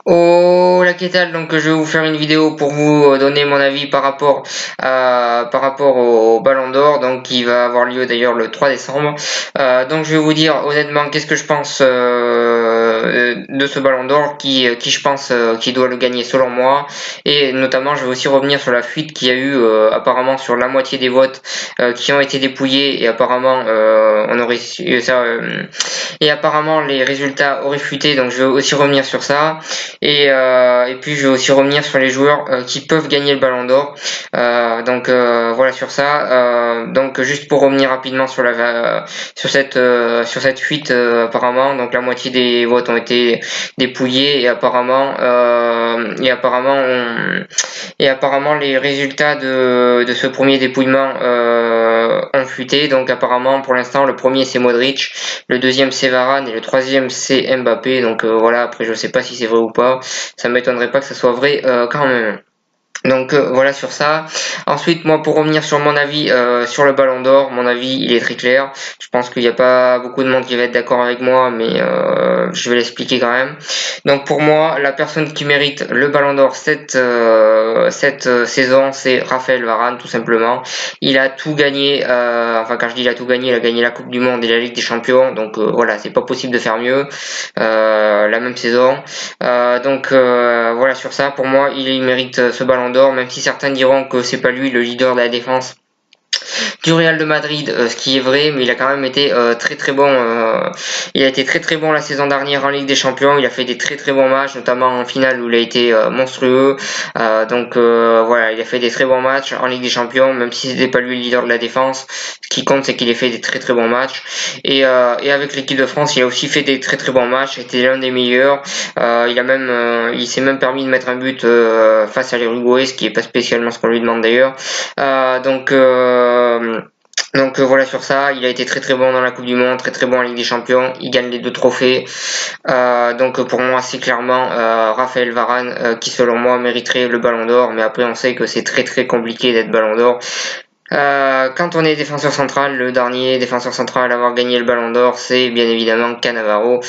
Hola, ¿qué tal? Donc je vais vous faire une vidéo pour vous donner mon avis par rapport au Ballon d'Or, donc qui va avoir lieu d'ailleurs le 3 décembre. Donc je vais vous dire honnêtement qu'est-ce que je pense de ce Ballon d'Or, qui je pense qui doit le gagner selon moi, et notamment je vais aussi revenir sur la fuite qu'il y a eu apparemment sur la moitié des votes qui ont été dépouillés, et apparemment on aurait ça et apparemment les résultats auraient fuité, donc je vais aussi revenir sur ça. Et puis je vais aussi revenir sur les joueurs qui peuvent gagner le Ballon d'Or. Voilà sur ça. Donc juste pour revenir rapidement sur cette fuite apparemment, donc la moitié des votes ont été dépouillés, et apparemment les résultats de ce premier dépouillement ont fuité. Donc apparemment pour l'instant le premier c'est Modric, le deuxième c'est Varane et le troisième c'est Mbappé. Donc voilà, après je sais pas si c'est vrai ou pas, ça m'étonnerait pas que ça soit vrai quand même. Donc voilà sur ça. Ensuite, moi pour revenir sur mon avis sur le Ballon d'Or, mon avis il est très clair. Je pense qu'il n'y a pas beaucoup de monde qui va être d'accord avec moi, mais je vais l'expliquer quand même. Donc pour moi, la personne qui mérite le Ballon d'Or cette saison, c'est Raphaël Varane, tout simplement. Il a tout gagné. Enfin quand je dis il a tout gagné, il a gagné la Coupe du Monde et la Ligue des Champions. Donc voilà, c'est pas possible de faire mieux la même saison. Voilà sur ça. Pour moi, il mérite ce Ballon d'Or, même si certains diront que c'est pas lui le leader de la défense du Real de Madrid, ce qui est vrai, mais il a quand même été très très bon. Il a été très très bon la saison dernière en Ligue des Champions. Il a fait des très très bons matchs, notamment en finale où il a été monstrueux. Voilà, il a fait des très bons matchs en Ligue des Champions, même si c'était pas lui le leader de la défense. Ce qui compte, c'est qu'il ait fait des très très bons matchs. Et avec l'équipe de France, il a aussi fait des très très bons matchs. C'était l'un des meilleurs. Il s'est même permis de mettre un but face à l'Uruguay, ce qui est pas spécialement ce qu'on lui demande d'ailleurs. Euh, donc euh, voilà sur ça, il a été très très bon dans la Coupe du Monde, très très bon en Ligue des Champions, il gagne les deux trophées. Pour moi c'est clairement Raphaël Varane qui selon moi mériterait le Ballon d'Or, mais après on sait que c'est très très compliqué d'être Ballon d'Or. Quand on est défenseur central, le dernier défenseur central à avoir gagné le Ballon d'Or, c'est bien évidemment Cannavaro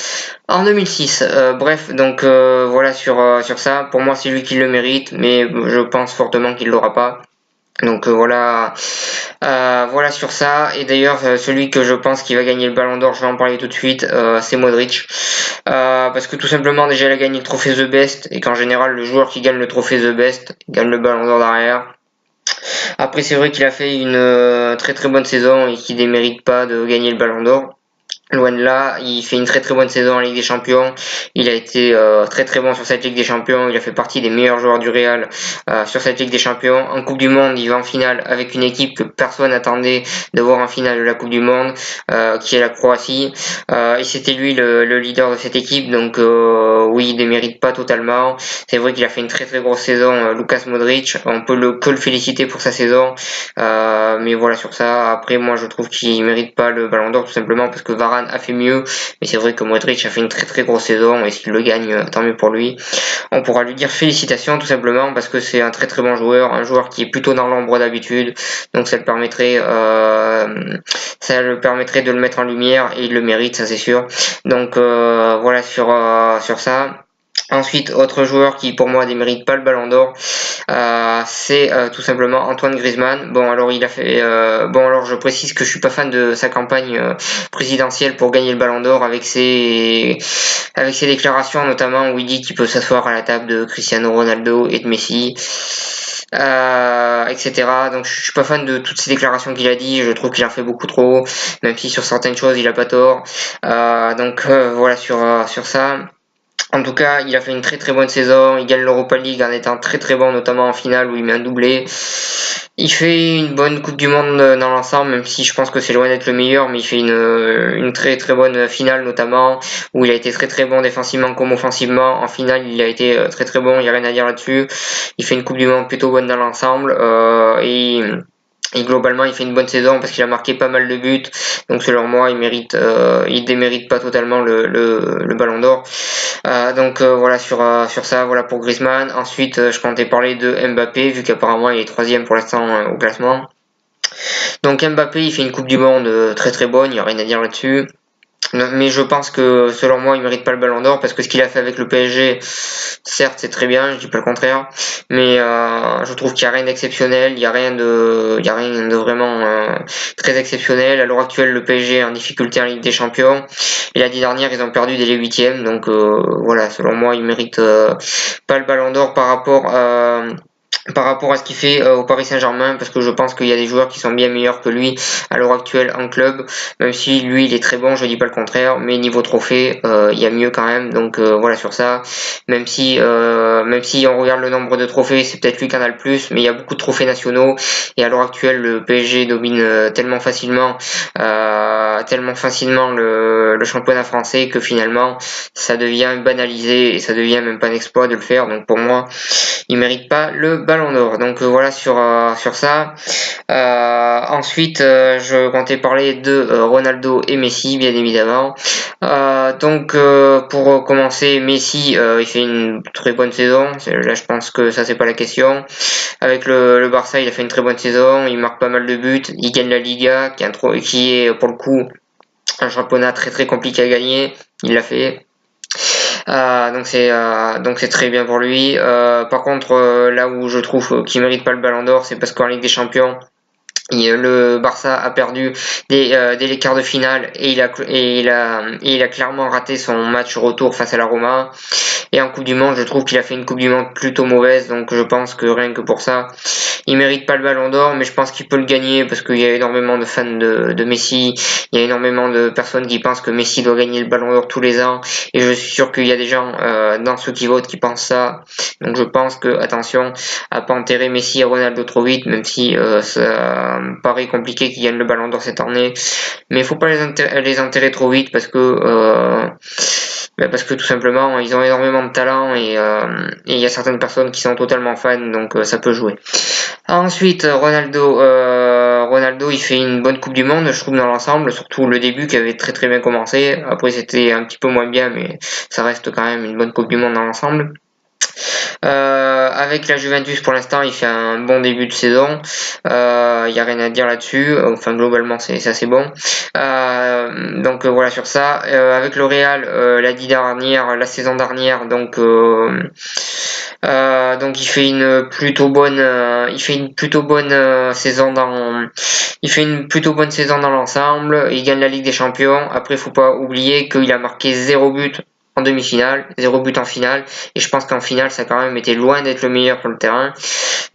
en 2006. Voilà sur ça. Pour moi, c'est lui qui le mérite, mais je pense fortement qu'il l'aura pas. Voilà sur ça. Et d'ailleurs, celui que je pense qui va gagner le Ballon d'Or, je vais en parler tout de suite, c'est Modric. Parce que tout simplement, déjà, il a gagné le trophée The Best, et qu'en général, le joueur qui gagne le trophée The Best gagne le Ballon d'Or derrière. Après, c'est vrai qu'il a fait une très très bonne saison et qu'il ne mérite pas de gagner le Ballon d'Or. Loin de là, il fait une très très bonne saison en Ligue des Champions. Il a été très très bon sur cette Ligue des Champions. Il a fait partie des meilleurs joueurs du Real sur cette Ligue des Champions. En Coupe du Monde, il va en finale avec une équipe que personne n'attendait de voir en finale de la Coupe du Monde, qui est la Croatie. Et c'était lui le leader de cette équipe. Donc oui, il ne mérite pas totalement. C'est vrai qu'il a fait une très très grosse saison, Lucas Modric. On peut que le féliciter pour sa saison. Mais voilà sur ça. Après, moi, je trouve qu'il mérite pas le Ballon d'Or tout simplement parce que Varane a fait mieux. Mais c'est vrai que Modric a fait une très très grosse saison et s'il le gagne, tant mieux pour lui. On pourra lui dire félicitations tout simplement parce que c'est un très très bon joueur, un joueur qui est plutôt dans l'ombre d'habitude. Donc ça le permettrait de le mettre en lumière et il le mérite, ça c'est sûr. Voilà sur ça. Ensuite, autre joueur qui pour moi ne mérite pas le Ballon d'Or, c'est tout simplement Antoine Griezmann. Bon alors je précise que je suis pas fan de sa campagne présidentielle pour gagner le Ballon d'Or avec ses déclarations notamment où il dit qu'il peut s'asseoir à la table de Cristiano Ronaldo et de Messi. Etc. Donc je suis pas fan de toutes ces déclarations qu'il a dit, je trouve qu'il en fait beaucoup trop, même si sur certaines choses il a pas tort. Voilà sur ça. En tout cas, il a fait une très très bonne saison. Il gagne l'Europa League en étant très très bon, notamment en finale où il met un doublé. Il fait une bonne Coupe du Monde dans l'ensemble, même si je pense que c'est loin d'être le meilleur, mais il fait une très très bonne finale notamment, où il a été très très bon défensivement comme offensivement. En finale, il a été très très bon, il n'y a rien à dire là-dessus. Il fait une Coupe du Monde plutôt bonne dans l'ensemble. Et globalement, il fait une bonne saison parce qu'il a marqué pas mal de buts. Donc selon moi, il démérite pas totalement le Ballon d'Or. Voilà sur ça, voilà pour Griezmann. Ensuite, je comptais parler de Mbappé vu qu'apparemment il est troisième pour l'instant au classement. Donc Mbappé, il fait une Coupe du Monde très très bonne, il n'y a rien à dire là-dessus. Mais je pense que selon moi il mérite pas le Ballon d'Or parce que ce qu'il a fait avec le PSG, certes c'est très bien, je dis pas le contraire, mais je trouve qu'il y a rien d'exceptionnel, il y a rien de vraiment très exceptionnel. À l'heure actuelle le PSG est en difficulté en Ligue des Champions et l'année dernière ils ont perdu dès les huitièmes, donc voilà, selon moi il mérite pas le Ballon d'Or par rapport à ce qu'il fait au Paris Saint-Germain, parce que je pense qu'il y a des joueurs qui sont bien meilleurs que lui à l'heure actuelle en club, même si lui il est très bon, je dis pas le contraire, mais niveau trophée, il y a mieux quand même, donc voilà sur ça, même si on regarde le nombre de trophées, c'est peut-être lui qui en a le plus, mais il y a beaucoup de trophées nationaux, et à l'heure actuelle le PSG domine tellement facilement le championnat français que finalement ça devient banalisé et ça devient même pas un exploit de le faire, donc pour moi il mérite pas le Ballon d'Or. Donc voilà sur ça. Ensuite, je comptais parler de Ronaldo et Messi, bien évidemment. Pour commencer, Messi, il fait une très bonne saison. Là, je pense que ça c'est pas la question. Avec le Barça, il a fait une très bonne saison. Il marque pas mal de buts. Il gagne la Liga, qui est pour le coup un championnat très très compliqué à gagner. Il l'a fait. Donc c'est très bien pour lui. Par contre, là où je trouve qu'il mérite pas le Ballon d'Or, c'est parce qu'en Ligue des Champions, le Barça a perdu dès les quarts de finale et il a clairement raté son match retour face à la Roma. Et en Coupe du Monde, je trouve qu'il a fait une Coupe du Monde plutôt mauvaise, donc je pense que rien que pour ça, il mérite pas le Ballon d'Or, mais je pense qu'il peut le gagner parce qu'il y a énormément de fans de Messi, il y a énormément de personnes qui pensent que Messi doit gagner le Ballon d'Or tous les ans, et je suis sûr qu'il y a des gens dans ceux qui votent qui pensent ça. Donc je pense que attention à pas enterrer Messi et Ronaldo trop vite, même si ça paraît compliqué qu'ils gagnent le Ballon d'Or cette année, mais il faut pas les enterrer trop vite parce que tout simplement ils ont énormément de talent et il y a certaines personnes qui sont totalement fans, donc ça peut jouer. Ensuite Ronaldo il fait une bonne Coupe du Monde, je trouve, dans l'ensemble, surtout le début qui avait très très bien commencé. Après c'était un petit peu moins bien, mais ça reste quand même une bonne Coupe du Monde dans l'ensemble. Avec la Juventus pour l'instant il fait un bon début de saison, il y a rien à dire là-dessus, enfin globalement c'est assez bon. Voilà sur ça. Avec le Real la saison dernière, donc il fait une plutôt bonne saison dans l'ensemble. Il gagne la Ligue des Champions. Après faut pas oublier qu'il a marqué 0 but en demi-finale, 0 but en finale, et je pense qu'en finale ça a quand même été loin d'être le meilleur sur le terrain.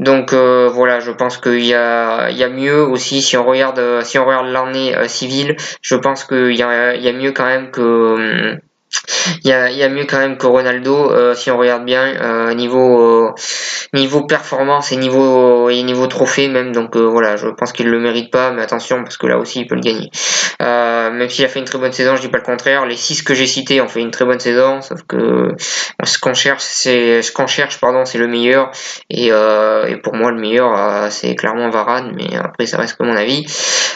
Donc voilà, je pense qu'il y a mieux aussi si on regarde l'année civile, je pense qu'il y a mieux quand même que il y a mieux quand même que Ronaldo si on regarde bien niveau performance et niveau trophée même, donc voilà, je pense qu'il le mérite pas, mais attention parce que là aussi il peut le gagner. Même s'il a fait une très bonne saison, je dis pas le contraire. Les 6 que j'ai cités ont fait une très bonne saison, sauf que ce qu'on cherche c'est le meilleur, et pour moi le meilleur c'est clairement Varane, mais après ça reste que mon avis.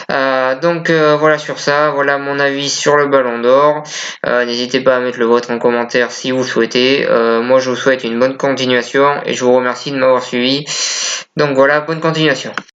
Voilà sur ça, voilà mon avis sur le Ballon d'Or. N'hésitez pas à mettre le vôtre en commentaire si vous le souhaitez. Moi je vous souhaite une bonne continuation et je vous remercie de m'avoir suivi. Donc voilà, bonne continuation.